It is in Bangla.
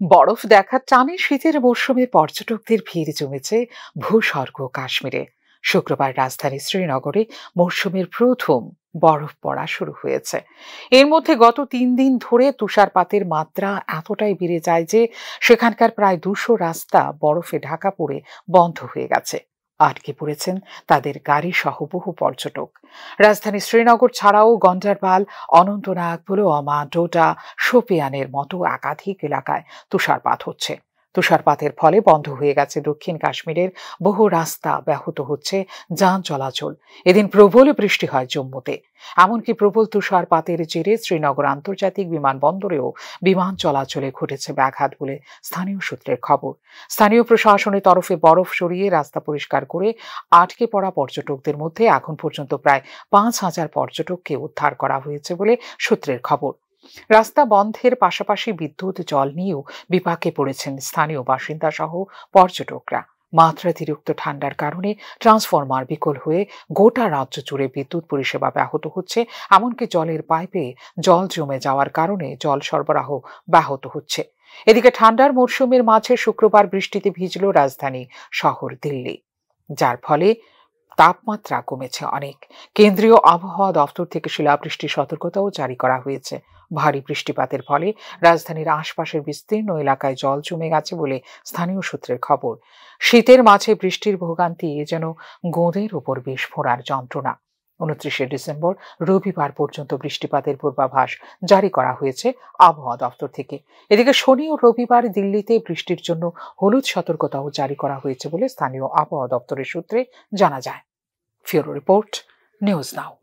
বরফ দেখার টানে শীতের মরশুমে পর্যটকদের ভিড় জমেছে ভূস্বর্গ কাশ্মীরে। শুক্রবার রাজধানী শ্রীনগরে মরশুমের প্রথম বরফ পড়া শুরু হয়েছে। এর মধ্যে গত 3 দিন ধরে তুষারপাতের মাত্রা এতটাই বেড়ে যায় যে সেখানকার প্রায় 200 রাস্তা বরফে ঢাকা পড়ে বন্ধ হয়ে গেছে। আটকে পড়েছেন তাদের গাড়ি সহ বহু পর্যটক। রাজধানী শ্রীনগর ছাড়াও গন্ডারবাল, অনন্তনাগ, পুলওয়ামা, ডোডা, শোপিয়ানের মতো একাধিক এলাকায় তুষারপাত হচ্ছে। তুষারপাতের ফলে বন্ধ হয়ে গেছে দক্ষিণ কাশ্মীরের বহু রাস্তা, ব্যাহত হচ্ছে যান চলাচল। এদিন প্রবল বৃষ্টি হয় জম্মুতে। এমনকি প্রবল তুষারপাতের জেরে শ্রীনগর আন্তর্জাতিক বিমানবন্দরেও বিমান চলাচলে ঘটেছে ব্যাঘাত বলে স্থানীয় সূত্রের খবর। স্থানীয় প্রশাসনের তরফে বরফ সরিয়ে রাস্তা পরিষ্কার করে আটকে পড়া পর্যটকদের মধ্যে এখন পর্যন্ত প্রায় 5,000 পর্যটককে উদ্ধার করা হয়েছে বলে সূত্রের খবর। রাস্তা বন্ধের পাশাপাশি বিদ্যুৎ, জল নিয়েও বিপাকে পড়েছেন স্থানীয় বাসিন্দা সহ পর্যটকরা। মাত্রাতিরিক্ত ঠান্ডার কারণে ট্রান্সফরমার বিকল হয়ে গোটা রাজ্য জুড়ে বিদ্যুৎ পরিষেবা ব্যাহত হচ্ছে। এমনকি জলের পাইপে জল জমে যাওয়ার কারণে জল সরবরাহ ব্যাহত হচ্ছে। এদিকে ঠান্ডার মরশুমের মাঝে শুক্রবার বৃষ্টিতে ভিজল রাজধানী শহর দিল্লি, যার ফলে তাপমাত্রা কমেছে অনেক। কেন্দ্রীয় আবহাওয়া দফতর থেকে শিলাবৃষ্টির সতর্কতাও জারি করা হয়েছে। ভারী বৃষ্টিপাতের ফলে রাজধানীর আশপাশের বিস্তীর্ণ এলাকায় জল জমে গেছে বলে স্থানীয় সূত্রের খবর। শীতের মাঝে বৃষ্টির ভোগান্তি যেন গোঁদের উপর বিষ ফোঁড়ার যন্ত্রণা। 29শে ডিসেম্বর রবিবার পর্যন্ত বৃষ্টিপাতের পূর্বাভাস জারি করা হয়েছে আবহাওয়া দফতর থেকে। এদিকে শনি ও রবিবার দিল্লিতে বৃষ্টির জন্য হলুদ সতর্কতাও জারি করা হয়েছে বলে স্থানীয় আবহাওয়া দপ্তরের সূত্রে জানা যায়। ফিউরো রিপোর্ট, নিউজ নাও।